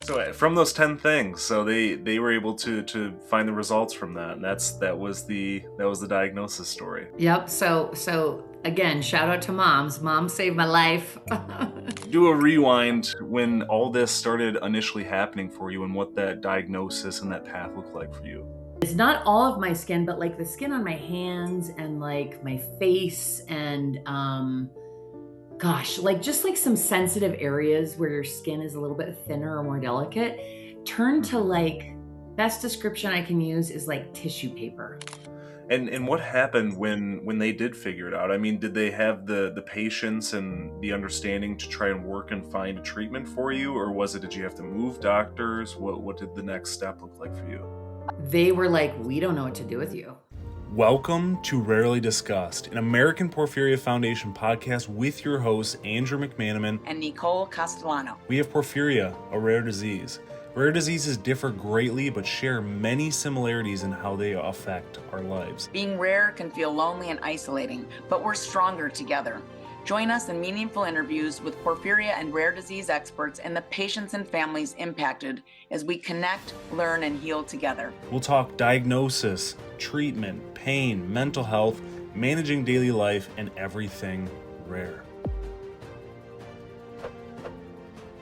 So from those 10 things, so they were able to find the results from that, and that was the diagnosis story. Yep. So again, shout out to moms. Mom saved my life. Do a rewind when all this started initially happening for you and what that diagnosis and that path looked like for you. It's not all of my skin, but like the skin on my hands and like my face and gosh, like just like some sensitive areas where your skin is a little bit thinner or more delicate, turn to like best description I can use is like tissue paper. And what happened when they did figure it out? I mean, did they have the patience and the understanding to try and work and find a treatment for you, or was it did you have to move doctors? What did the next step look like for you? They were like, we don't know what to do with you. Welcome to Rarely Discussed, an American Porphyria Foundation podcast with your hosts Andrew McManaman and Nicole Castellano. We have porphyria, a rare disease. Rare diseases differ greatly but share many similarities in how they affect our lives. Being rare can feel lonely and isolating, but we're stronger together. Join us in meaningful interviews with porphyria and rare disease experts and the patients and families impacted as we connect, learn, and heal together. We'll talk diagnosis, treatment, pain, mental health, managing daily life, and everything rare.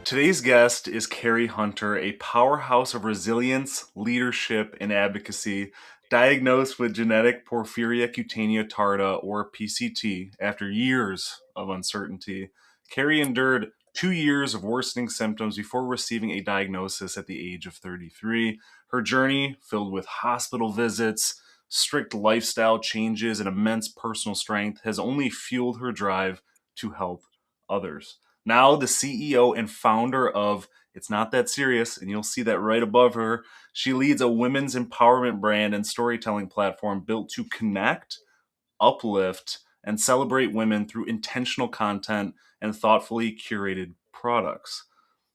Today's guest is Carrie Hunter, a powerhouse of resilience, leadership, and advocacy, diagnosed with genetic Porphyria Cutanea Tarda, or PCT, after years of uncertainty. Carrie endured 2 years of worsening symptoms before receiving a diagnosis at the age of 33. Her journey, filled with hospital visits, strict lifestyle changes, and immense personal strength, has only fueled her drive to help others. Now the CEO and founder of It's Not That Serious, and you'll see that right above her. She leads a women's empowerment brand and storytelling platform built to connect, uplift, and celebrate women through intentional content and thoughtfully curated products.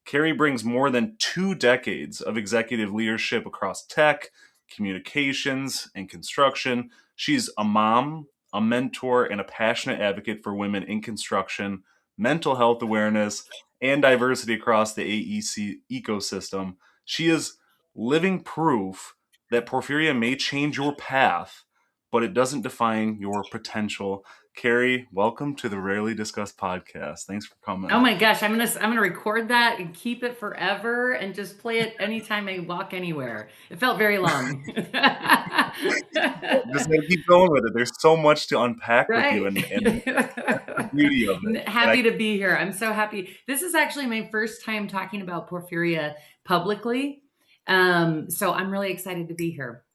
Carrie brings more than 2 decades of executive leadership across tech, communications, and construction. She's a mom, a mentor, and a passionate advocate for women in construction, mental health awareness, and diversity across the AEC ecosystem. She is living proof that porphyria may change your path, but it doesn't define your potential. Carrie, welcome to the Rarely Discussed podcast. Thanks for coming. Oh my gosh, I'm gonna record that and keep it forever and just play it anytime I walk anywhere. It felt very long. Just gotta keep going with it. There's so much to unpack with you, Right. and that's the beauty of it. Happy to be here. I'm so happy. This is actually my first time talking about porphyria publicly. So I'm really excited to be here.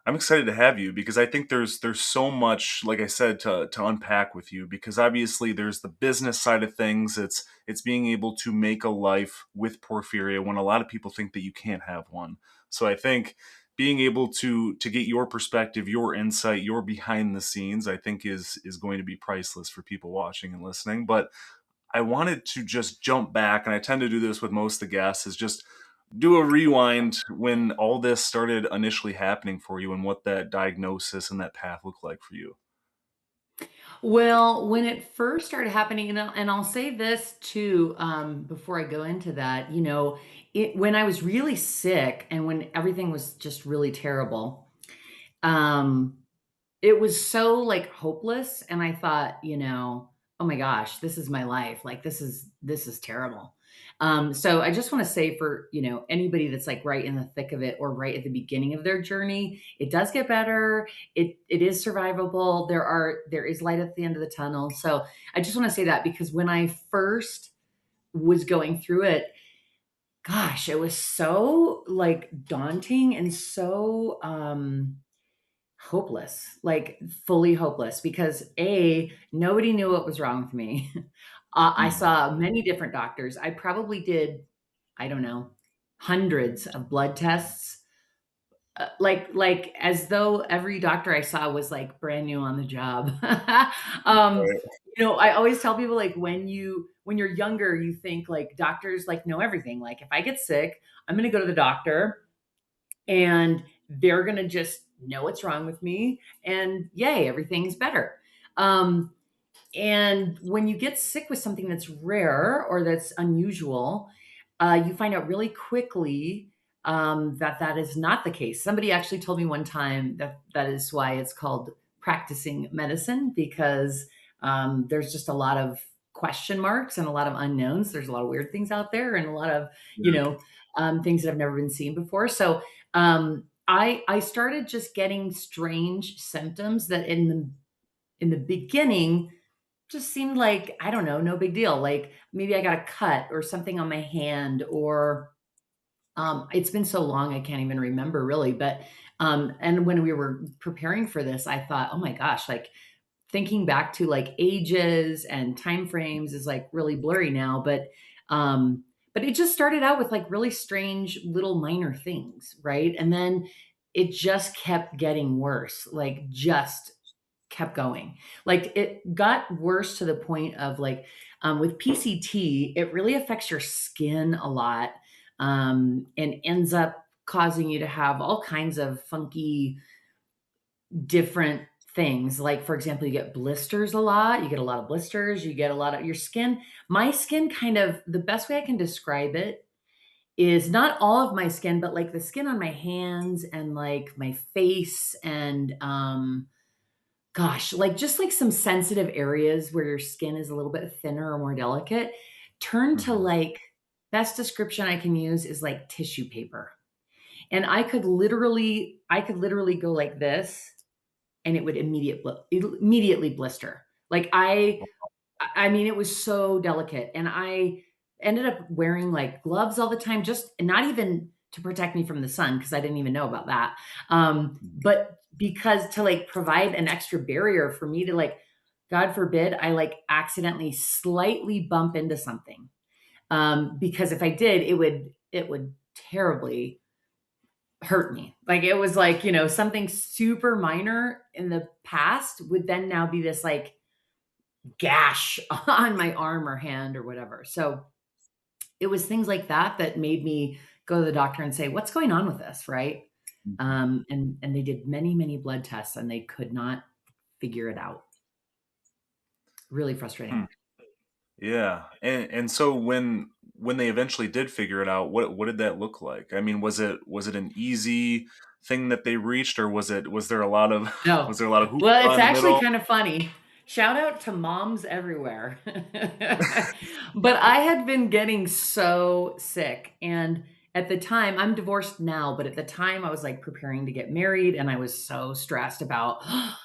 I'm excited to have you because I think there's so much, like I said, to unpack with you, because obviously there's the business side of things. It's being able to make a life with porphyria when a lot of people think that you can't have one. So I think being able to get your perspective, your insight, your behind the scenes, I think is going to be priceless for people watching and listening. But I wanted to just jump back, and I tend to do this with most of the guests, is just do a rewind when all this started initially happening for you and what that diagnosis and that path looked like for you. Well, when it first started happening, and I'll say this too, before I go into that, when I was really sick and when everything was just really terrible, um, it was so like hopeless. And I thought, oh my gosh, this is my life. Like this is terrible. So I just want to say for, anybody that's like right in the thick of it or right at the beginning of their journey, it does get better. It is survivable. There is light at the end of the tunnel. So I just want to say that because when I first was going through it, gosh, it was so like daunting and so, hopeless, like fully hopeless because nobody knew what was wrong with me. I saw many different doctors. I probably did, I don't know, hundreds of blood tests, like as though every doctor I saw was like brand new on the job. um, Right. I always tell people like when you're younger, you think like doctors like know everything. Like if I get sick, I'm going to go to the doctor and they're going to just know what's wrong with me and yay, everything's better. And when you get sick with something that's rare or that's unusual, you find out really quickly that that is not the case. Somebody actually told me one time that that is why it's called practicing medicine, because there's just a lot of question marks and a lot of unknowns. There's a lot of weird things out there and a lot of, you Yeah. know, things that have never been seen before. So I started just getting strange symptoms that in the beginning just seemed like, I don't know, no big deal. Like maybe I got a cut or something on my hand, or it's been so long I can't even remember really. But and when we were preparing for this, I thought, oh my gosh, like thinking back to like ages and time frames is like really blurry now. But it just started out with like really strange little minor things, right? And then it just kept getting worse, like just kept going. Like it got worse to the point of like with PCT, it really affects your skin a lot, and ends up causing you to have all kinds of funky, different things. Like, for example, you get blisters a lot. You get a lot of blisters. You get a lot of your skin. My skin, kind of the best way I can describe it is not all of my skin, but like the skin on my hands and like my face and gosh, like just like some sensitive areas where your skin is a little bit thinner or more delicate, turn to Mhm. like, best description I can use is like tissue paper. And I could literally go like this and it would immediately blister. Like I mean, it was so delicate, and I ended up wearing like gloves all the time, just not even to protect me from the sun because I didn't even know about that, but because to like provide an extra barrier for me to like, God forbid, I like accidentally slightly bump into something, because if I did, it would terribly hurt me. Like it was like, something super minor in the past would then now be this like gash on my arm or hand or whatever. So it was things like that that made me go to the doctor and say, "What's going on with this?" Right? Mhm. And they did many many blood tests and they could not figure it out. Really Hmm. frustrating. Yeah. And so when they eventually did figure it out, what did that look like? I mean, was it an easy thing that they reached, or was there a lot of No. was there a lot of Well, hoopla it's in the actually middle? kind of funny. Shout out to moms everywhere. But I had been getting so sick. And at the time, I'm divorced now, but at the time, I was like preparing to get married. And I was so stressed about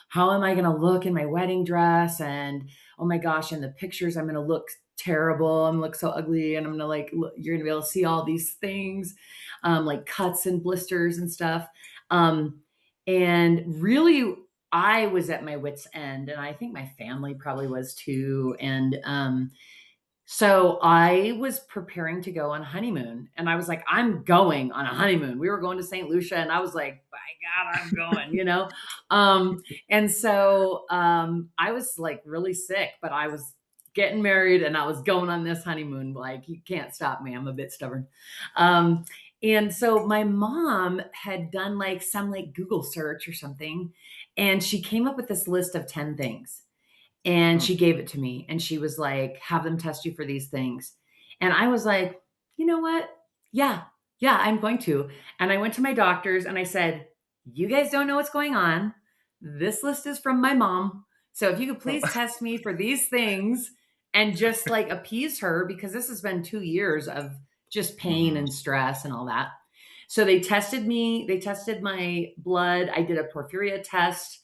how am I going to look in my wedding dress? And oh my gosh, in the pictures, I'm going to look terrible. I'm going to look so ugly. And I'm going to like, you're going to be able to see all these things, like cuts and blisters and stuff. Um, and really, I was at my wit's end, and I think my family probably was too. And so I was preparing to go on honeymoon, and I was like, I'm going on a honeymoon. We were going to St. Lucia, and I was like, by God, I'm going. And so I was like really sick, but I was getting married and I was going on this honeymoon. Like, you can't stop me. I'm a bit stubborn. Um, and so my mom had done like some like Google search or something, and she came up with this list of 10 things, and Hmm. she gave it to me and she was like, have them test you for these things. And I was like, you know what? Yeah, yeah, I'm going to. And I went to my doctors and I said, you guys don't know what's going on. This list is from my mom. So if you could please test me for these things and just like appease her, because this has been 2 years of just pain Mhm. and stress and all that. So they tested me, they tested my blood. I did a porphyria test.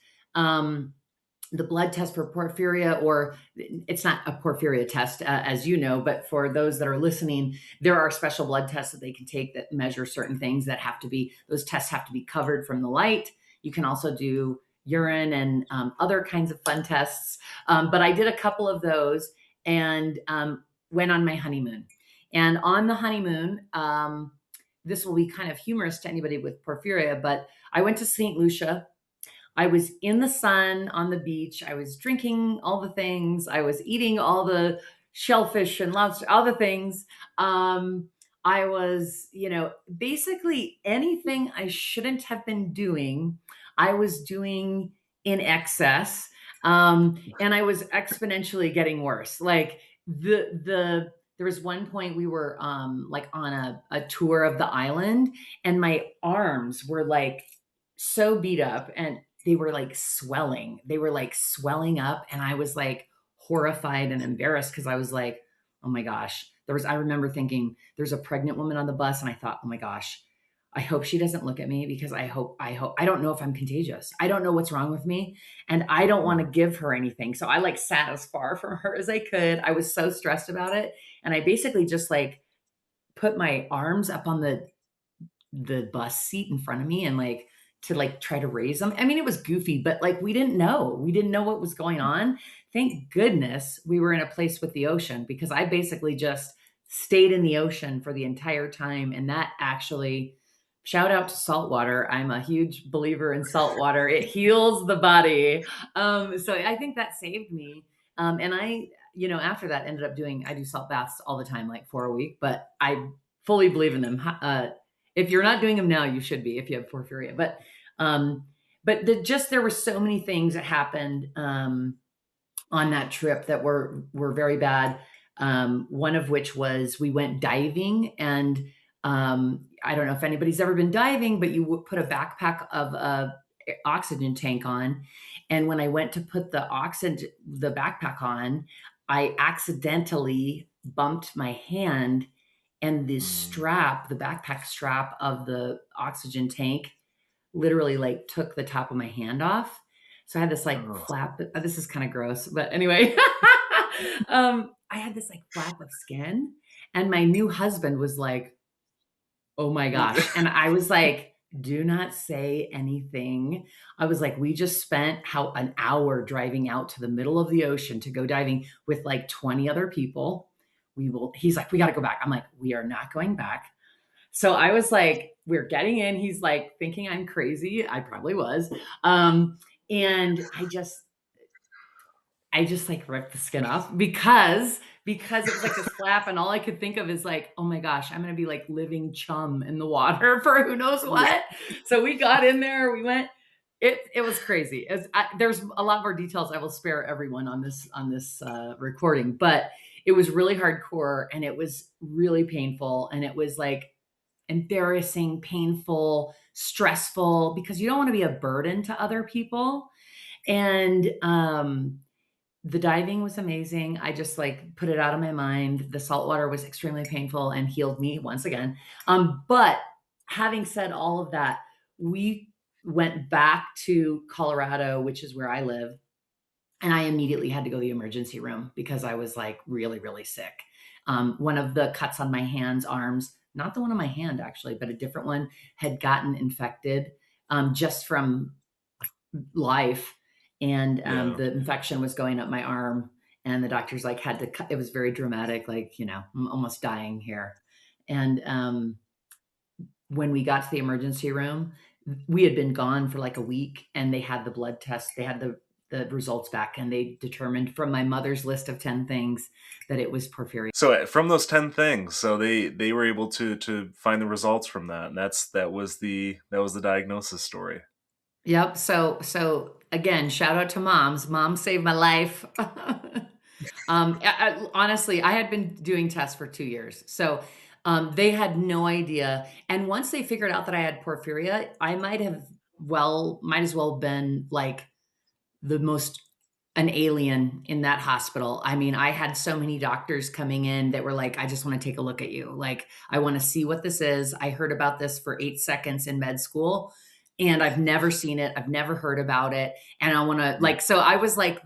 The blood test for porphyria, or it's not a porphyria test, as you know, but for those that are listening, there are special blood tests that they can take that measure certain things that have to be, those tests have to be covered from the light. You can also do urine and other kinds of fun tests. But I did a couple of those and went on my honeymoon. And on the honeymoon, this will be kind of humorous to anybody with porphyria, but I went to St. Lucia. I was in the sun on the beach. I was drinking all the things. I was eating all the shellfish and lobster, all the things. I was, basically anything I shouldn't have been doing, I was doing in excess. And I was exponentially getting worse. Like the there was one point we were like on a tour of the island, and my arms were like so beat up, and they were like swelling. They were like swelling up, and I was like horrified and embarrassed because I was like, oh my gosh. I remember thinking there's a pregnant woman on the bus, and I thought, oh my gosh, I hope she doesn't look at me, because I don't know if I'm contagious. I don't know what's wrong with me, and I don't want to give her anything. So I like sat as far from her as I could. I was so stressed about it. And I basically just like put my arms up on the bus seat in front of me, and like to like try to raise them. I mean, it was goofy, but like we didn't know. We didn't know what was going on. Thank goodness we were in a place with the ocean, because I basically just stayed in the ocean for the entire time. And that actually, shout out to salt water. I'm a huge believer in salt water. It heals the body. So I think that saved me. And after that ended up I do salt baths all the time, like 4 a week, but I fully believe in them. If you're not doing them now, you should be if you have porphyria. But there were so many things that happened on that trip that were very bad. One of which was we went diving, and I don't know if anybody's ever been diving, but you put a backpack of a oxygen tank on, and when I went to put the backpack on, I accidentally bumped my hand, and the backpack strap of the oxygen tank literally like took the top of my hand off. So I had this like flap. This is kind of gross, but anyway, I had this like flap of skin, and my new husband was like, oh my gosh. And I was like, do not say anything. I was like, we just spent an hour driving out to the middle of the ocean to go diving with like 20 other people. He's like, we got to go back. I'm like, we are not going back. So I was like, we're getting in. He's like thinking I'm crazy. I probably was. And I just like ripped the skin off because it was like this flap, and all I could think of is like, oh my gosh, I'm gonna be like living chum in the water for who knows what. So we got in there, we went. It was crazy. There's a lot more details I will spare everyone on this recording, but it was really hardcore, and it was really painful, and it was like embarrassing, painful, stressful, because you don't want to be a burden to other people. And the diving was amazing. I just like put it out of my mind. The salt water was extremely painful and healed me once again. But having said all of that, we went back to Colorado, which is where I live. And I immediately had to go to the emergency room because I was like really, really sick. One of the cuts on my arms, not the one on my hand actually, but a different one, had gotten infected just from life. And the infection was going up my arm, and the doctors like had to cut. It was very dramatic, like, I'm almost dying here. And when we got to the emergency room, we had been gone for like a week, and they had the blood test. They had the results back, and they determined from my mother's list of 10 things that it was porphyria. So from those 10 things, so they were able to find the results from that, and that was the diagnosis story. Yep. So again, shout out to moms. Mom saved my life. Honestly, I had been doing tests for 2 years, so they had no idea. And once they figured out that I had porphyria, I might as well been like an alien in that hospital. I mean, I had so many doctors coming in that were like, I just want to take a look at you. Like, I want to see what this is. I heard about this for 8 seconds in med school, and I've never seen it. I've never heard about it. And I want to like, so I was like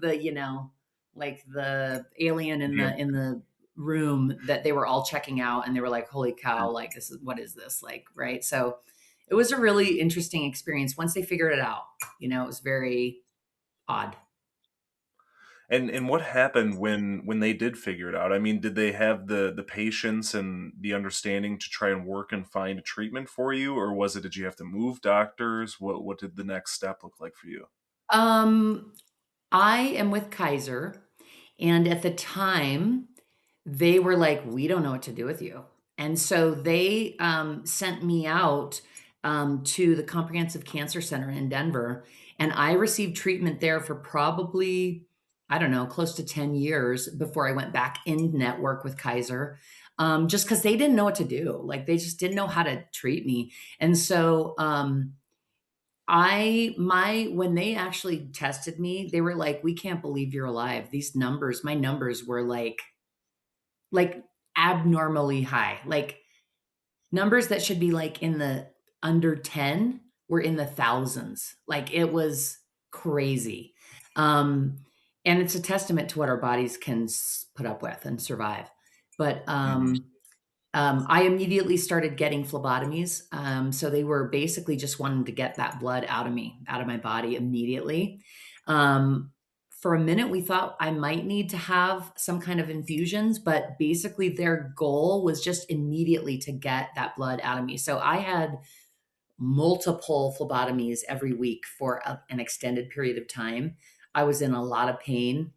like the alien in the room that they were all checking out, and they were like, holy cow, like what is this? Like, right. So it was a really interesting experience once they figured it out. It was very odd. And what happened when they did figure it out? I mean, did they have the patience and the understanding to try and work and find a treatment for you, or was it did you have to move doctors? What did the next step look like for you? I am with Kaiser, and at the time, they were like, "We don't know what to do with you," and so they sent me out to the Comprehensive Cancer Center in Denver, and I received treatment there for probably, I don't know, close to 10 years before I went back in network with Kaiser. Just because they didn't know what to do. Like they just didn't know how to treat me. And so when they actually tested me, they were like, we can't believe you're alive. These numbers, my numbers were like abnormally high. Like numbers that should be like in the under 10 were in the thousands. Like it was crazy. Um, and it's a testament to what our bodies can put up with and survive. But Mm-hmm. I immediately started getting phlebotomies. So they were basically just wanting to get that blood out of me, out of my body immediately. Um, for a minute, we thought I might need to have some kind of infusions, but basically their goal was just immediately to get that blood out of me. So I had multiple phlebotomies every week for an extended period of time. I was in a lot of pain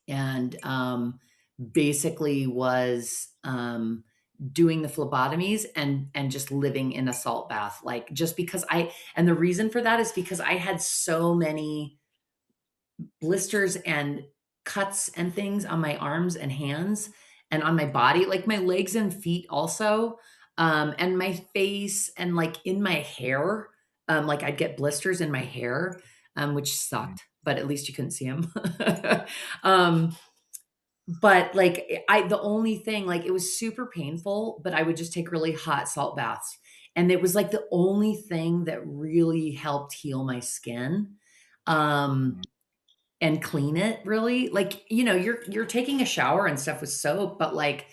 and basically was doing the phlebotomies and just living in a salt bath, like just because and the reason for that is because I had so many blisters and cuts and things on my arms and hands and on my body, like my legs and feet also, and my face and like in my hair. Like I'd get blisters in my hair, which sucked, but at least you couldn't see them. um, but like the only thing, like it was super painful, but I would just take really hot salt baths. And it was like the only thing that really helped heal my skin. Um, and clean it really. Like, you're taking a shower and stuff with soap, but like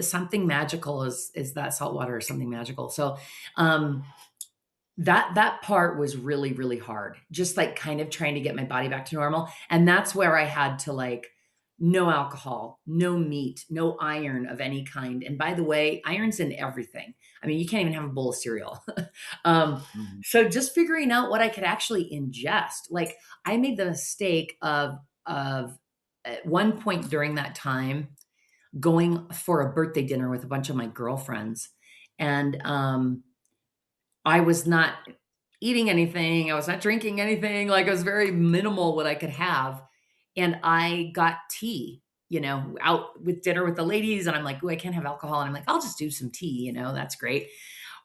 something magical is that salt water or something magical. So um that part was really, really hard. Just like kind of trying to get my body back to normal. And that's where I had to like no alcohol, no meat, no iron of any kind. And by the way, iron's in everything. I mean, you can't even have a bowl of cereal. um, Mm-hmm. so just figuring out what I could actually ingest. Like I made the mistake of at one point during that time going for a birthday dinner with a bunch of my girlfriends. And I was not eating anything. I was not drinking anything. Like it was very minimal what I could have. And I got tea, out with dinner with the ladies. And I'm like, oh, I can't have alcohol. And I'm like, I'll just do some tea, that's great.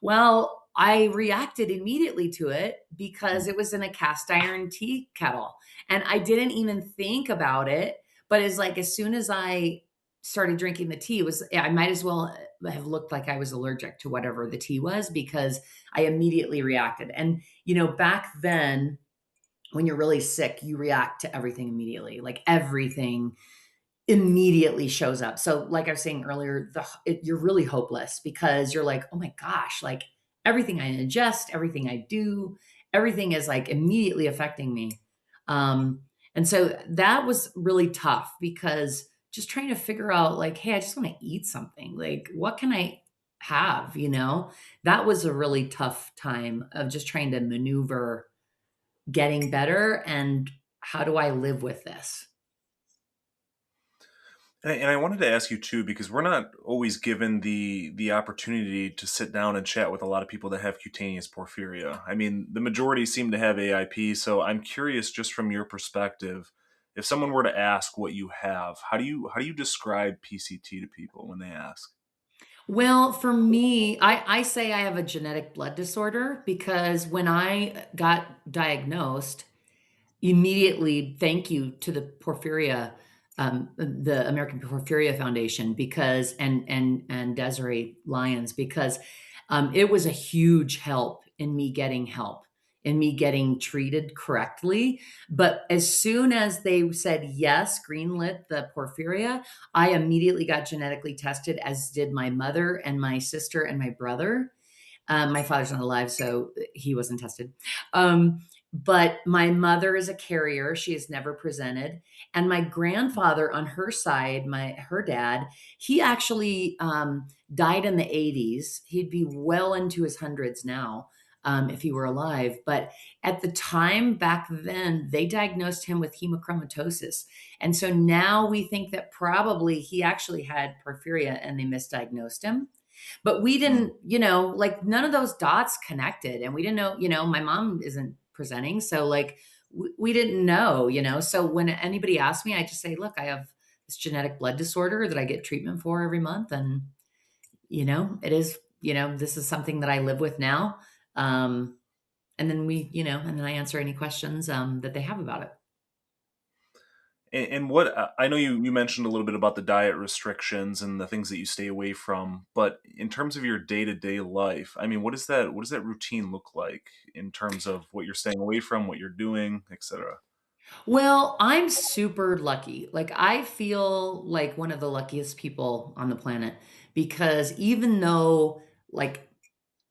Well, I reacted immediately to it because it was in a cast iron tea kettle. And I didn't even think about it. But it's like as soon as I started drinking the tea, I might as well have looked like I was allergic to whatever the tea was because I immediately reacted. And, back then, when you're really sick, you react to everything immediately. Like everything immediately shows up. So, like I was saying earlier, you're really hopeless because you're like, oh my gosh, like everything I ingest, everything I do, everything is like immediately affecting me. Um, and so that was really tough because just trying to figure out, like, hey, I just want to eat something. Like, what can I have? That was a really tough time of just trying to maneuver getting better and how do I live with this? And I wanted to ask you too, because we're not always given the opportunity to sit down and chat with a lot of people that have cutaneous porphyria. I mean, the majority seem to have AIP, so I'm curious, just from your perspective, if someone were to ask what you have, how do you describe PCT to people when they ask? Well, for me, I say I have a genetic blood disorder because when I got diagnosed, immediately thank you to the Porphyria, the American Porphyria Foundation, because and Desiree Lyons, because it was a huge help in me getting treated correctly. But as soon as they said yes, greenlit the porphyria, I immediately got genetically tested, as did my mother and my sister and my brother. My father's not alive, so he wasn't tested. But my mother is a carrier. She has never presented. And my grandfather on her side, her dad, he actually died in the 80s. He'd be well into his hundreds now if he were alive. But at the time back then, they diagnosed him with hemochromatosis. And so now we think that probably he actually had porphyria and they misdiagnosed him. But we Mm. didn't, like none of those dots connected. And we didn't know, my mom isn't presenting. So like we didn't know, So when anybody asks me, I just say, look, I have this genetic blood disorder that I get treatment for every month. And, it is, this is something that I live with now. Um, and then and then I answer any questions that they have about it. And what I know you mentioned a little bit about the diet restrictions and the things that you stay away from, but in terms of your day to day life, I mean, what does that routine look like in terms of what you're staying away from, what you're doing, etc. Well, I'm super lucky. Like, I feel like one of the luckiest people on the planet because even though, like,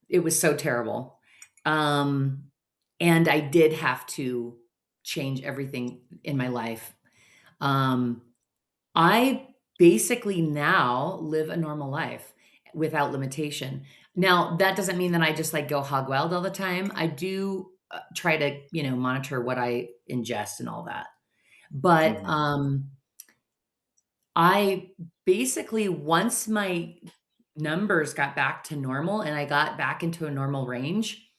it was so terrible, um, and I did have to change everything in my life, um, I basically now live a normal life without limitation. Now, that doesn't mean that I just like go hog wild all the time. I do try to, monitor what I ingest and all that. But Hmm. I basically, once my numbers got back to normal and I got back into a normal range,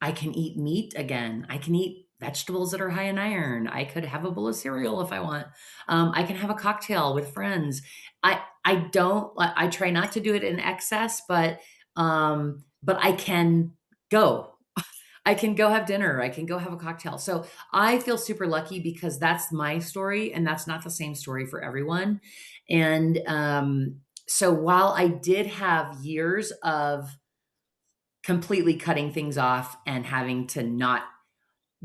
I can eat meat again. I can eat vegetables that are high in iron. I could have a bowl of cereal if I want. I can have a cocktail with friends. I don't. I try not to do it in excess, but I can go. I can go have dinner. I can go have a cocktail. So I feel super lucky because that's my story, and that's not the same story for everyone. And so while I did have years of completely cutting things off and having to not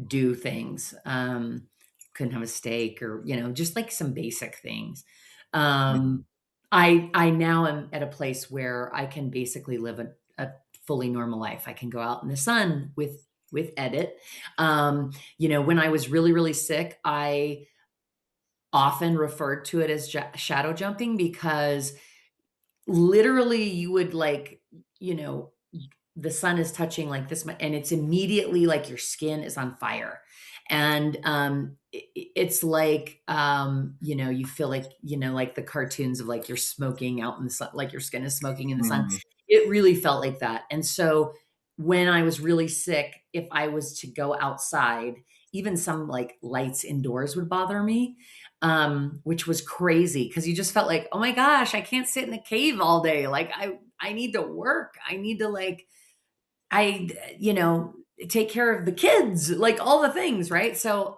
do things, couldn't have a steak or just like some basic things. Hmm. Um, I now am at a place where I can basically live a fully normal life. I can go out in the sun with edit. When I was really really sick, I often referred to it as shadow jumping because literally you would like, you know, the sun is touching like this and it's immediately like your skin is on fire. And it's like you feel like, like the cartoons of like you're smoking out in the sun, like your skin is smoking in the sun. Hmm. It really felt like that. And so when I was really sick, if I was to go outside, even some like lights indoors would bother me, which was crazy because you just felt like, oh my gosh, I can't sit in a cave all day. Like I need to work. I need to like I, take care of the kids, like all the things, right? So,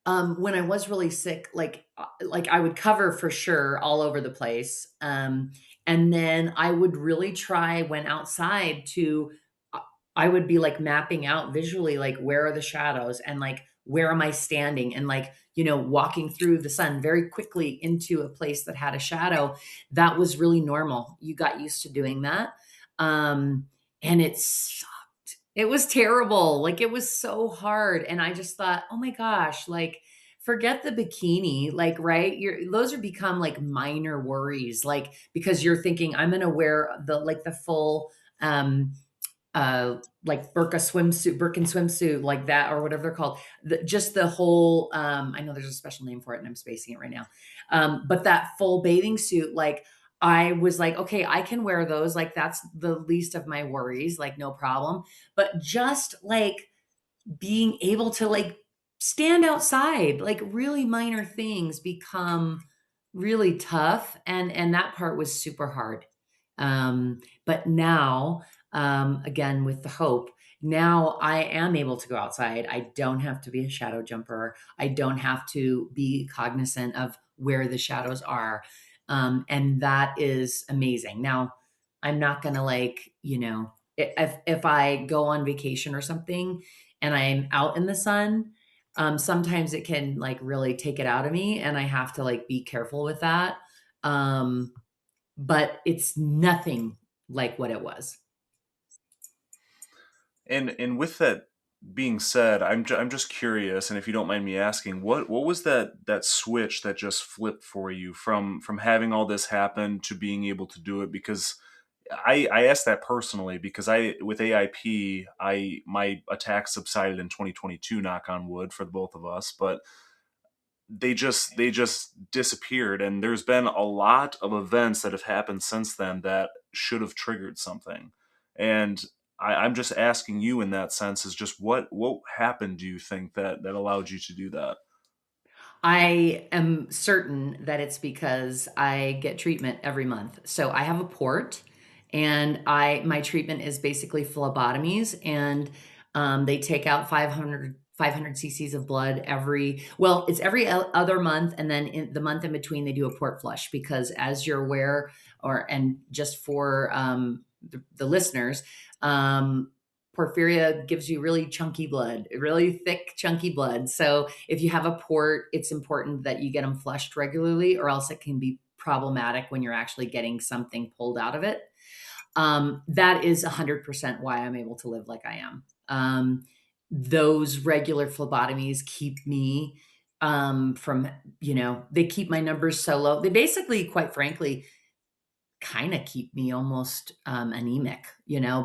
when I was really sick, like I would cover for sure all over the place. And then I would really try when outside to, uh, I would be like mapping out visually, like where are the shadows and like where am I standing and like, walking through the sun very quickly into a place that had a shadow. That was really normal. You got used to doing that. Um, and it's it was terrible. Like it was so hard. And I just thought, oh my gosh, like forget the bikini. Like, right? Those are become like minor worries. Like, because you're thinking, I'm gonna wear the full like Birkin swimsuit, like that, or whatever they're called. Just the whole I know there's a special name for it and I'm spacing it right now. But that full bathing suit, like I was like, okay, I can wear those. Like that's the least of my worries, like no problem. But just like being able to like stand outside, like really minor things become really tough. And that part was super hard. But now, again, with the hope, now I am able to go outside. I don't have to be a shadow jumper. I don't have to be cognizant of where the shadows are. And that is amazing. Now, I'm not going to like, if I go on vacation or something and I'm out in the sun, sometimes it can like really take it out of me and I have to like be careful with that. Um, but it's nothing like what it was. And with that being said, I'm just curious, and if you don't mind me asking, what was that switch that just flipped for you from having all this happen to being able to do it? Because I asked that personally because I with AIP I my attacks subsided in 2022, knock on wood for the both of us, but they just disappeared, and there's been a lot of events that have happened since then that should have triggered something. And I'm just asking you in that sense is just what happened, do you think, that allowed you to do that? I am certain that it's because I get treatment every month. So I have a port, and I my treatment is basically phlebotomies, and they take out 500 cc's of blood it's every other month, and then in the month in between they do a port flush, because as you're aware, and just for the listeners, um, porphyria gives you really chunky blood, really thick, chunky blood. So if you have a port, it's important that you get them flushed regularly, or else it can be problematic when you're actually getting something pulled out of it. That is 100% why I'm able to live like I am. Those regular phlebotomies keep me from, they keep my numbers so low. They basically, quite frankly, kind of keep me almost anemic,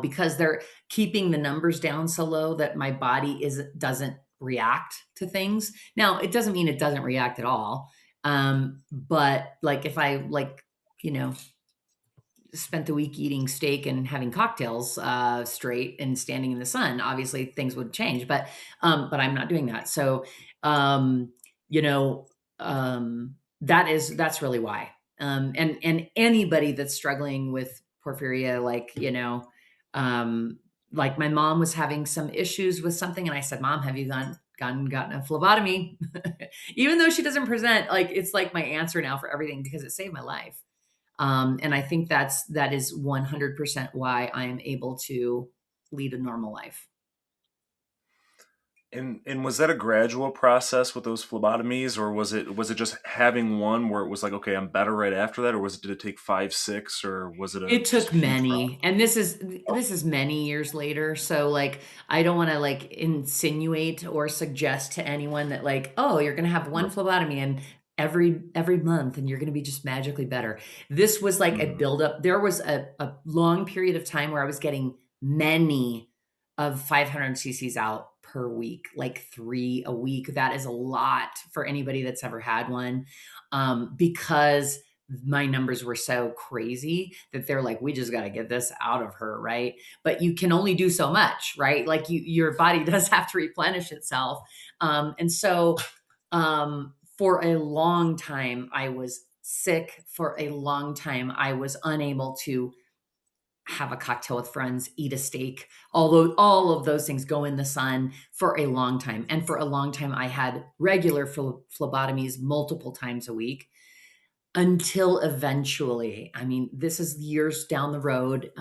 because they're keeping the numbers down so low that my body doesn't react to things. Now, it doesn't mean it doesn't react at all. But like if I you know, spent the week eating steak and having cocktails straight and standing in the sun, obviously things would change. But I'm not doing that. So um, you know, that's really why. And anybody that's struggling with porphyria, like my mom was having some issues with something, and I said, "Mom, have you gotten a phlebotomy?" Even though she doesn't present, like it's like my answer now for everything, because it saved my life. And I think that is 100% why I am able to lead a normal life. And was that a gradual process with those phlebotomies, or was it just having one where it was like, okay, I'm better right after that, or did it take 5, 6, or was it a It just took a huge many, process? and this is many years later. So like, I don't want to like insinuate or suggest to anyone that like, oh, you're gonna have one phlebotomy and every month, and you're gonna be just magically better. This was like a Mhm. buildup. There was a long period of time where I was getting many of 500 cc's out per week, like 3 a week. That is a lot for anybody that's ever had one, because my numbers were so crazy that they're like, we just got to get this out of her, right? But you can only do so much, right? Like your body does have to replenish itself. And so for a long time I was sick. For a long time I was unable to have a cocktail with friends, eat a steak, although all of those things go in the sun, for a long time. And for a long time I had regular phlebotomies multiple times a week, until eventually, I mean, this is years down the road.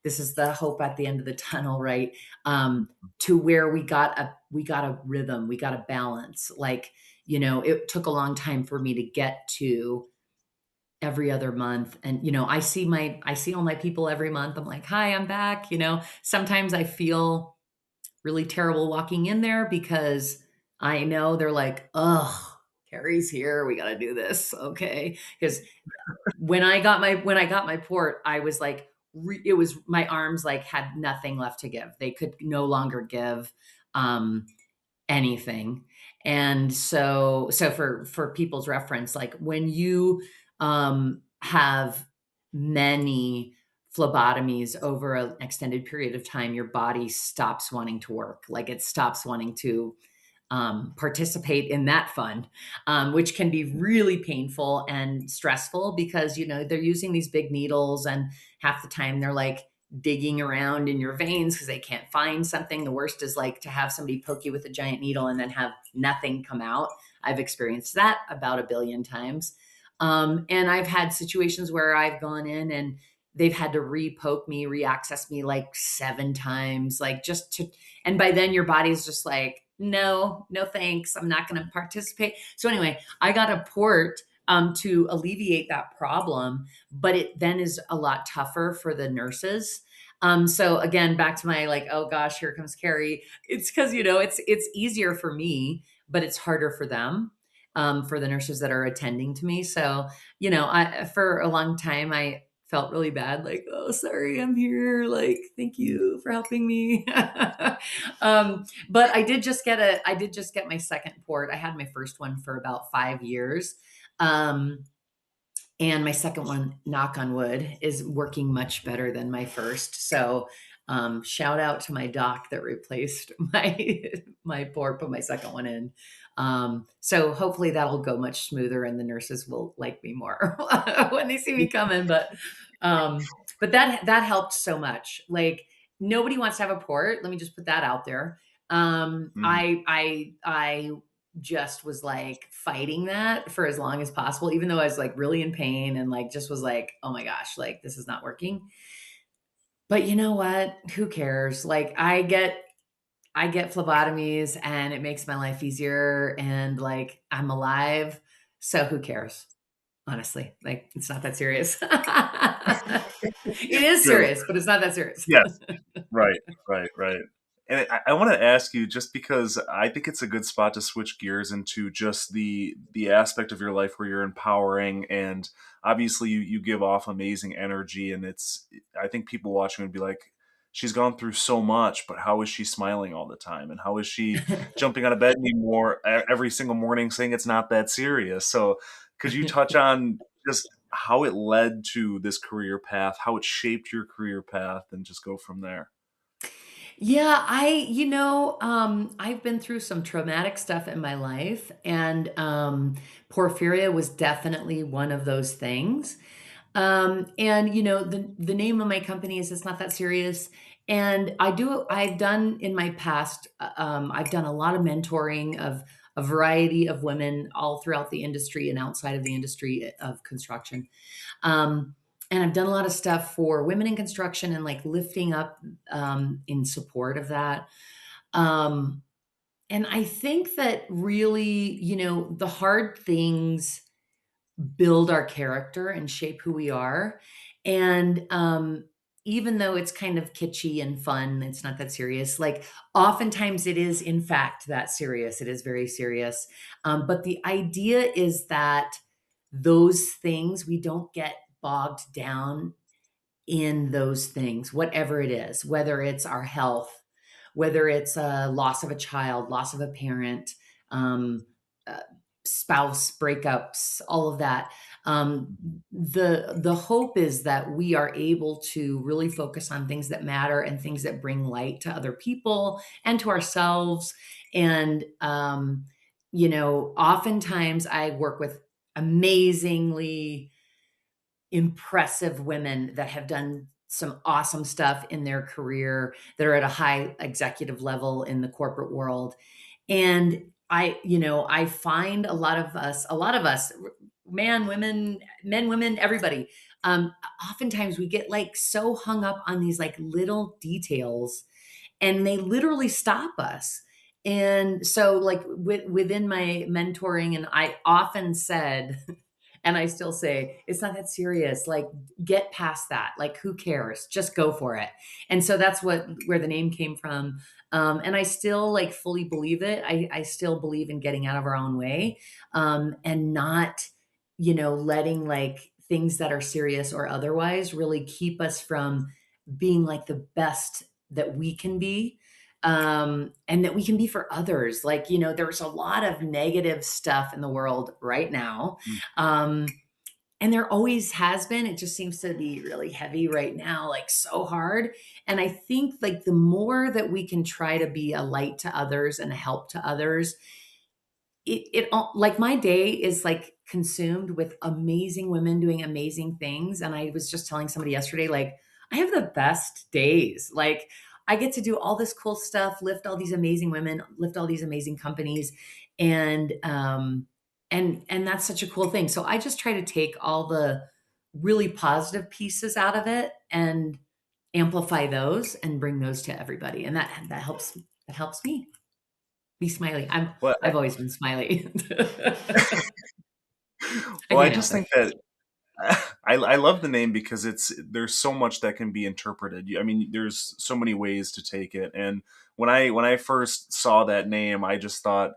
This is the hope at the end of the tunnel, right? To where we got a rhythm, we got a balance. Like, it took a long time for me to get to every other month. And I see all my people every month. I'm like, hi, I'm back. Sometimes I feel really terrible walking in there, because I know they're like, oh, Carrie's here. We got to do this. Okay. Because when I got my port, I was like, it was my arms like had nothing left to give. They could no longer give um, anything. And so for people's reference, like when you have many phlebotomies over an extended period of time, your body stops wanting to work. Like it stops wanting to participate in that fun, which can be really painful and stressful, because they're using these big needles, and half the time they're like digging around in your veins because they can't find something. The worst is like to have somebody poke you with a giant needle and then have nothing come out. I've experienced that about a billion times. And I've had situations where I've gone in and they've had to re-poke me, re-access me like 7 times, like just to, and by then your body's just like, no, no, thanks. I'm not going to participate. So anyway, I got a port to alleviate that problem, but it then is a lot tougher for the nurses. So again, back to my like, oh gosh, here comes Carrie. It's because it's easier for me, but it's harder for them, for the nurses that are attending to me. So I for a long time I felt really bad, like, oh, sorry, I'm here. Like, thank you for helping me. But I did just get my second port. I had my first one for about 5 years. Um, and my second one, knock on wood, is working much better than my first. So Shout out to my doc that replaced my port, put my second one in. So hopefully that'll go much smoother and the nurses will like me more when they see me coming. Um, but that helped so much. Like nobody wants to have a port. Let me just put that out there. Mhm. I just was like fighting that for as long as possible, even though I was like really in pain and like just was like, oh my gosh, like this is not working. But you know what? Who cares? Like I get phlebotomies and it makes my life easier and like I'm alive. So who cares? Honestly, like it's not that serious. It is True. serious, but it's not that serious. Yes. Right, right, right. And I want to ask you, just because I think it's a good spot to switch gears into just the aspect of your life where you're empowering, and obviously you give off amazing energy, and it's I think people watching would be like, she's gone through so much, but how is she smiling all the time, and how is she jumping out of bed anymore every single morning saying it's not that serious? So could you touch on just how it led to this career path, how it shaped your career path, and just go from there? Yeah, I've been through some traumatic stuff in my life, and porphyria was definitely one of those things. And the name of my company is It's Not That Serious. And I've done in my past, I've done a lot of mentoring of a variety of women all throughout the industry and outside of the industry of construction. Um, and I've done a lot of stuff for women in construction and like lifting up in support of that. Um, and I think that really, the hard things build our character and shape who we are. And even though it's kind of kitschy and fun, it's not that serious. Like oftentimes it is, in fact, that serious. It is very serious. But the idea is that those things, we don't get bogged down in those things, whatever it is, whether it's our health, whether it's a loss of a child, loss of a parent, um, uh, spouse breakups, all of that. The hope is that we are able to really focus on things that matter and things that bring light to other people and to ourselves. And oftentimes I work with amazingly impressive women that have done some awesome stuff in their career that are at a high executive level in the corporate world. And I find a lot of us, man, women, men, women, everybody, oftentimes we get like so hung up on these like little details and they literally stop us. And so like within my mentoring, and I often said, and I still say, it's not that serious. Like, get past that. Like, who cares? Just go for it. And so that's where the name came from. And I still like fully believe it. I still believe in getting out of our own way, and not, letting like things that are serious or otherwise really keep us from being like the best that we can be, and that we can be for others. Like, there's a lot of negative stuff in the world right now, Mm. um, and there always has been. It just seems to be really heavy right now, like so hard. And I think like the more that we can try to be a light to others and a help to others, like my day is like consumed with amazing women doing amazing things. And I was just telling somebody yesterday, like, I have the best days. Like, I get to do all this cool stuff, lift all these amazing women, lift all these amazing companies. And that's such a cool thing. So I just try to take all the really positive pieces out of it and amplify those and bring those to everybody. And that helps me be smiley. Well, I've always been smiley. I well, I can't help just think it. that I love the name because there's so much that can be interpreted. I mean, there's so many ways to take it. And when I first saw that name, I just thought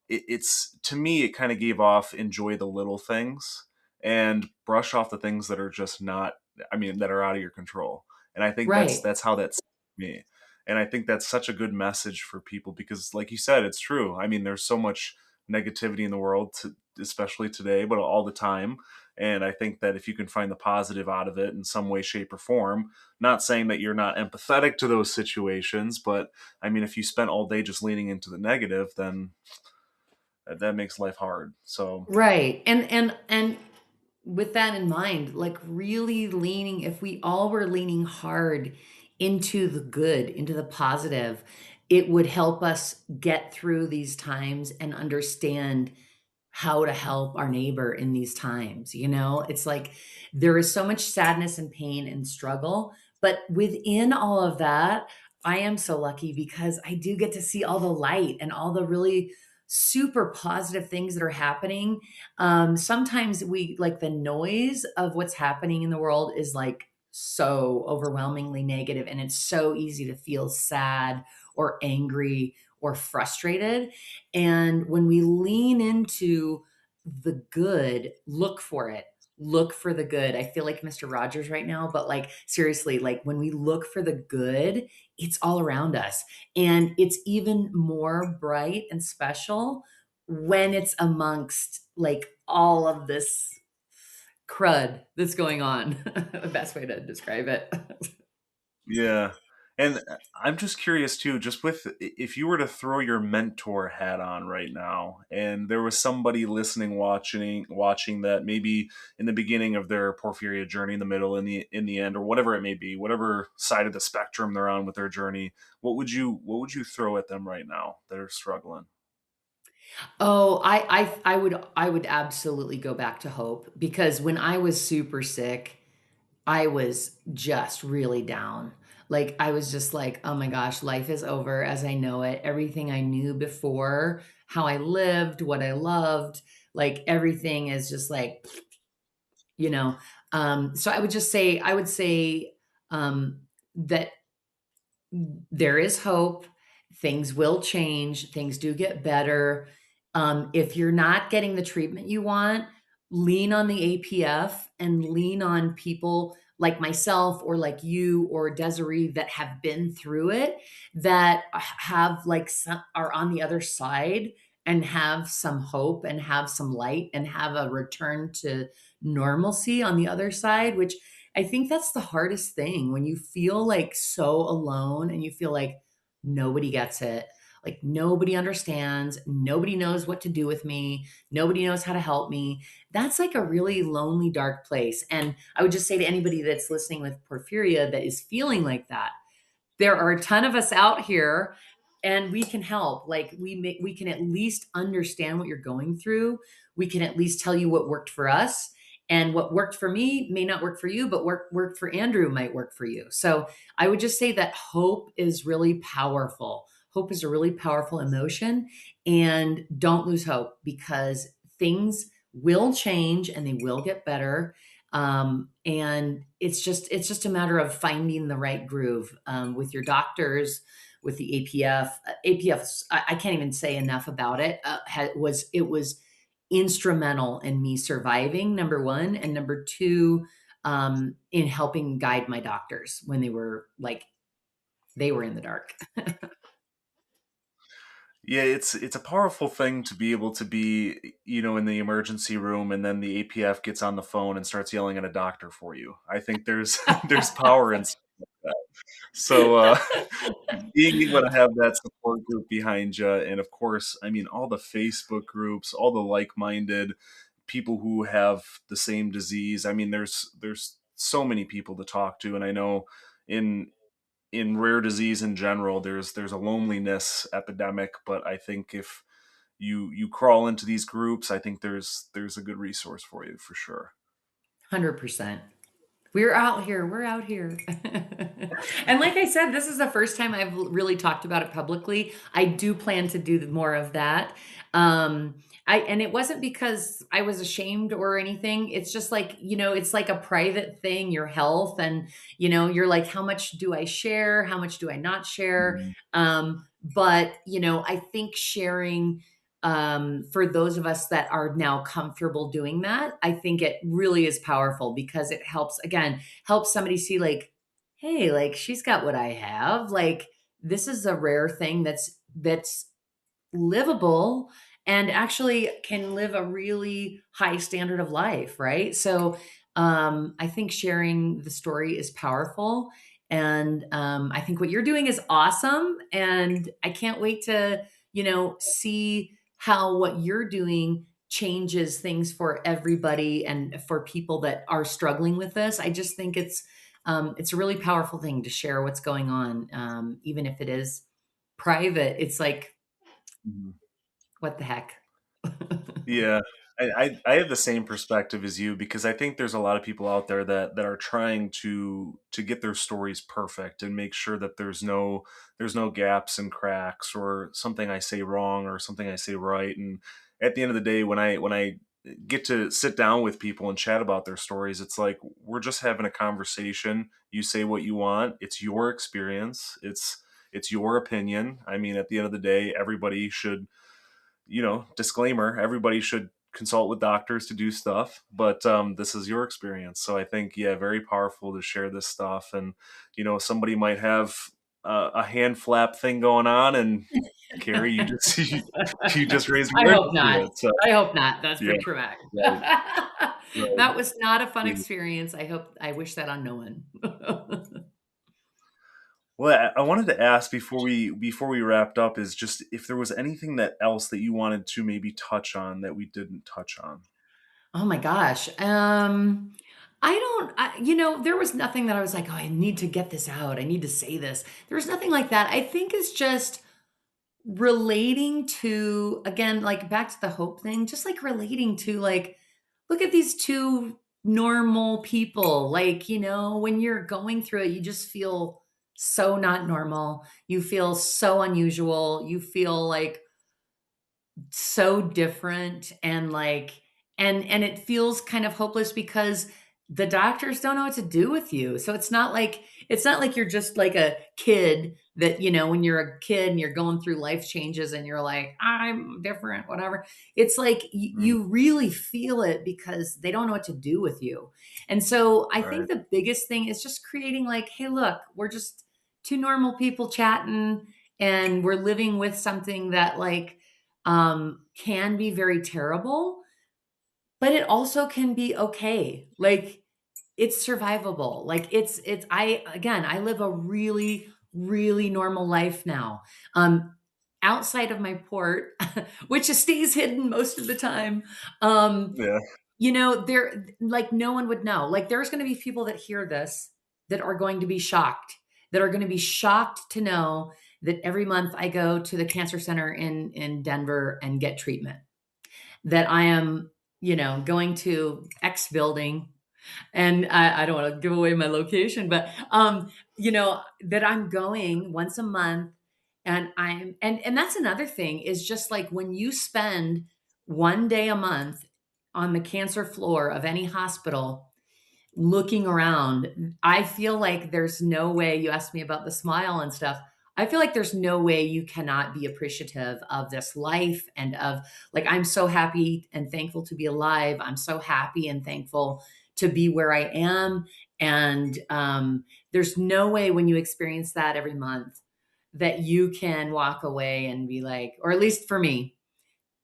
it's to me it kind of gave off enjoy the little things and brush off the things that are just not. I mean, that are out of your control. And I think that's Right. that's how that's me. And I think that's such a good message for people because, like you said, it's true. I mean, there's so much negativity in the world, especially today, but all the time. And I think that if you can find the positive out of it in some way, shape, or form, not saying that you're not empathetic to those situations, but I mean, if you spent all day just leaning into the negative, then that makes life hard. So, Right. And with that in mind, like really leaning, if we all were leaning hard into the good, into the positive, it would help us get through these times and understand how to help our neighbor in these times. It's like there is so much sadness and pain and struggle, but within all of that, I am so lucky because I do get to see all the light and all the really super positive things that are happening. Sometimes we like the noise of what's happening in the world is like so overwhelmingly negative, and it's so easy to feel sad or angry or frustrated. And when we lean into the good, look for it. Look for the good. I feel like Mr. Rogers right now, but like seriously, like when we look for the good, it's all around us. And it's even more bright and special when it's amongst like all of this crud that's going on. The best way to describe it. yeah. And I'm just curious too, just with if you were to throw your mentor hat on right now, and there was somebody listening, watching that maybe in the beginning of their porphyria journey, in the middle, in the end, or whatever it may be, whatever side of the spectrum they're on with their journey, what would you throw at them right now that are struggling? Oh, I would absolutely go back to hope because when I was super sick, I was just really down. Like I was just like, "Oh my gosh, life is over as I know it. Everything I knew before, how I lived, what I loved, like everything is just like, you know." So I would say that there is hope. Things will change. Things do get better. If you're not getting the treatment you want, lean on the APF and lean on people like myself or like you or Desiree that have been through it, that have like some, are on the other side and have some hope and have some light and have a return to normalcy on the other side, which I think that's the hardest thing when you feel like so alone and you feel like nobody gets it. Like nobody understands, nobody knows what to do with me, nobody knows how to help me. That's like a really lonely, dark place. And I would just say to anybody that's listening with porphyria that is feeling like that, there are a ton of us out here and we can help. Like we can at least understand what you're going through. We can at least tell you what worked for us, and what worked for me may not work for you, but worked for Andrew might work for you. So I would just say that hope is really powerful. Hope is a really powerful emotion, and don't lose hope because things will change and they will get better. And it's just a matter of finding the right groove with your doctors, with the APF. APF, I can't even say enough about it. It was instrumental in me surviving, number one, and number two, in helping guide my doctors when they were in the dark. Yeah, it's a powerful thing to be able to be, in the emergency room, and then the APF gets on the phone and starts yelling at a doctor for you. I think there's there's power in stuff like that. So, being able to have that support group behind you, and of course, I mean, all the Facebook groups, all the like-minded people who have the same disease. I mean, there's so many people to talk to, and I know in in rare disease in general, there's a loneliness epidemic. But I think if you crawl into these groups, I think there's a good resource for you for sure. 100%. We're out here. We're out here. And like I said, this is the first time I've really talked about it publicly. I do plan to do more of that. And it wasn't because I was ashamed or anything. It's just like, it's like a private thing, your health. And, you're like, how much do I share? How much do I not share? Mhm. But, I think sharing for those of us that are now comfortable doing that, I think it really is powerful because it helps, again, helps somebody see like, hey, like she's got what I have. Like this is a rare thing that's livable and actually can live a really high standard of life, right? So I think sharing the story is powerful. And I think what you're doing is awesome. And I can't wait to, see how what you're doing changes things for everybody and for people that are struggling with this. I just think it's a really powerful thing to share what's going on, even if it is private. It's like, Mhm. what the heck? Yeah, I have the same perspective as you because I think there's a lot of people out there that are trying to get their stories perfect and make sure that there's no gaps and cracks or something I say wrong or something I say right. And at the end of the day, when I get to sit down with people and chat about their stories, it's like we're just having a conversation. You say what you want. It's your experience. It's your opinion. I mean, at the end of the day, everybody should, disclaimer, everybody should consult with doctors to do stuff, but this is your experience. So I think, yeah, very powerful to share this stuff. And, somebody might have a hand flap thing going on, and Carrie, you just, you just raised I awareness hope to not. it. So, I hope not. That's yeah, pretty traumatic. right, right. That was not a fun Yeah. experience. I wish that on no one. Well, I wanted to ask before we wrapped up is just if there was anything that else that you wanted to maybe touch on that we didn't touch on. Oh my gosh. There was nothing that I was like, oh, I need to get this out. I need to say this. There was nothing like that. I think it's just relating to, again, like back to the hope thing, just like relating to, like, look at these two normal people. Like, when you're going through it, you just feel so not normal. You feel so unusual. You feel like so different, and like, and it feels kind of hopeless because the doctors don't know what to do with you. So it's not like you're just like a kid that, when you're a kid and you're going through life changes and you're like, I'm different, whatever. It's like Mm, you really feel it because they don't know what to do with you. And so I think right. the biggest thing is just creating, like, hey, look, we're just two normal people chatting, and we're living with something that, like, can be very terrible, but it also can be okay. Like, it's survivable. Like, I live a really, really normal life now. Um, Outside of my port, which stays hidden most of the time. Um, Yeah. there, like, no one would know. Like, there's going to be people that hear this that are going to be shocked, that are going to be shocked to know that every month I go to the cancer center in Denver and get treatment, that I am, going to X building, and I don't want to give away my location, but that I'm going once a month, and and that's another thing, is just like when you spend one day a month on the cancer floor of any hospital looking around, I feel like there's no way. You asked me about the smile and stuff. I feel like there's no way you cannot be appreciative of this life, and of, like, I'm so happy and thankful to be alive. I'm so happy and thankful to be where I am. And there's no way when you experience that every month that you can walk away and be like, or at least for me,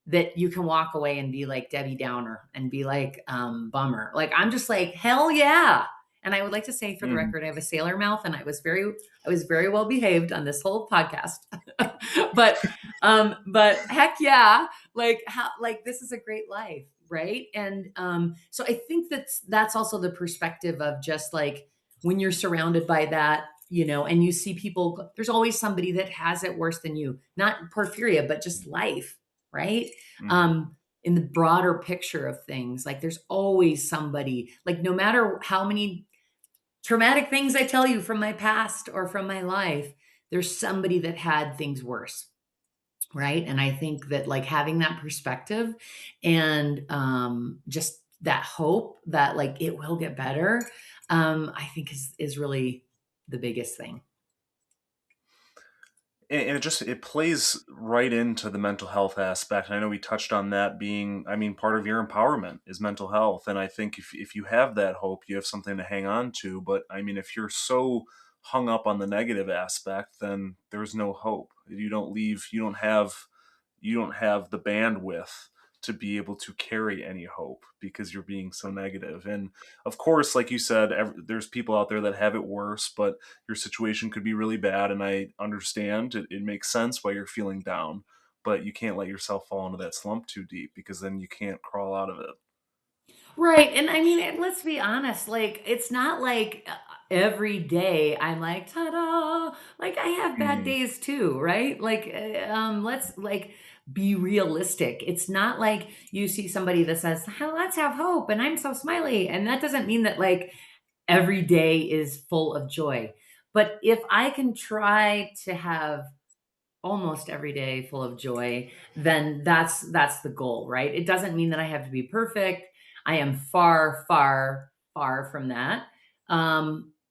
that you can walk away and be like Debbie Downer and be like, bummer. Like, I'm just like, hell yeah. And I would like to say, for the Mhm. record, I have a sailor mouth, and I was very well behaved on this whole podcast. But heck yeah, like, how, like, this is a great life, right? And so I think that's also the perspective of just like, when you're surrounded by that, and you see people, there's always somebody that has it worse than you. Not porphyria, but just life, right? Mhm. In the broader picture of things, like, there's always somebody, like, no matter how many traumatic things I tell you from my past or from my life, there's somebody that had things worse, right? And I think that, like, having that perspective, and just that hope that, like, it will get better, I think is really the biggest thing. And it plays right into the mental health aspect. And I know we touched on that being, I mean, part of your empowerment is mental health. And I think if you have that hope, you have something to hang on to. But I mean, if you're so hung up on the negative aspect, then there's no hope. You don't have you don't have the bandwidth to be able to carry any hope because you're being so negative. And of course, like you said, there's people out there that have it worse, but your situation could be really bad. And I understand it makes sense why you're feeling down, but you can't let yourself fall into that slump too deep because then you can't crawl out of it. Right. And I mean, let's be honest, like, it's not like every day I'm like, ta da! Like, I have bad Mhm. days too, right? Like, let's like be realistic. It's not like you see somebody that says, let's have hope, and I'm so smiley. And that doesn't mean that like every day is full of joy. But if I can try to have almost every day full of joy, then that's the goal, right? It doesn't mean that I have to be perfect. I am far, far, far from that.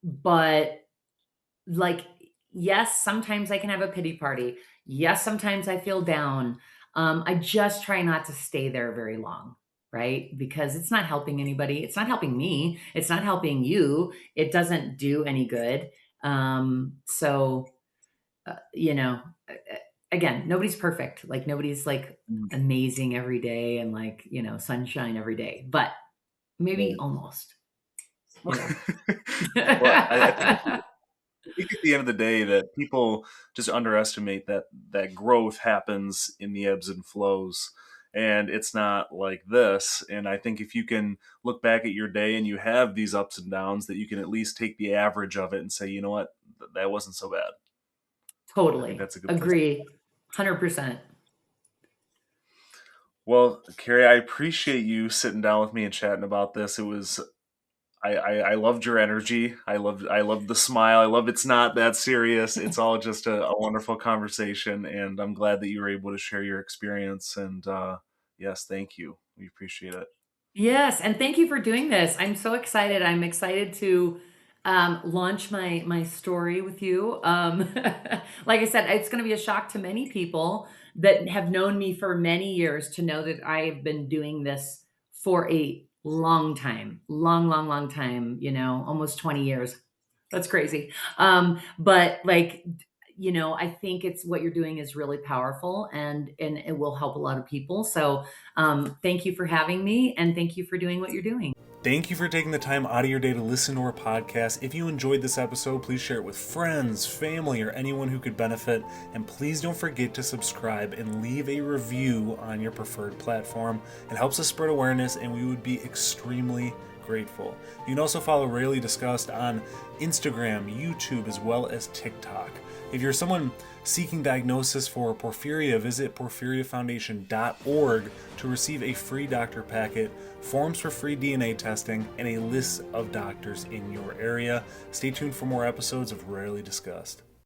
But like, yes, sometimes I can have a pity party. Yes, sometimes I feel down. I just try not to stay there very long, right? Because it's not helping anybody. It's not helping me. It's not helping you. It doesn't do any good. So you know, again, nobody's perfect. Like nobody's like Mm. amazing every day and like, sunshine every day, but maybe Right. almost, you Well, know. I think at the end of the day that people just underestimate that growth happens in the ebbs and flows, and it's not like this. And I think if you can look back at your day and you have these ups and downs, that you can at least take the average of it and say, you know what, that wasn't so bad. I think Totally. that's a good place. Agree. 100%. Well, Carrie, I appreciate you sitting down with me and chatting about this. It was I loved your energy. I loved the smile. I love it's not that serious. It's all just a wonderful conversation, and I'm glad that you were able to share your experience. And yes, thank you. We appreciate it. Yes, and thank you for doing this. I'm so excited. I'm excited to launch my story with you. Like I said, it's going to be a shock to many people that have known me for many years to know that I've been doing this for a long time, long, long, long time. Almost 20 years. That's crazy. But like, I think it's what you're doing is really powerful and it will help a lot of people. So thank you for having me and thank you for doing what you're doing. Thank you for taking the time out of your day to listen to our podcast. If you enjoyed this episode, please share it with friends, family, or anyone who could benefit. And please don't forget to subscribe and leave a review on your preferred platform. It helps us spread awareness, and we would be extremely grateful. You can also follow Rarely Discussed on Instagram, YouTube, as well as TikTok. If you're someone seeking diagnosis for porphyria, visit porphyriafoundation.org to receive a free doctor packet, forms for free DNA testing, and a list of doctors in your area. Stay tuned for more episodes of Rarely Discussed.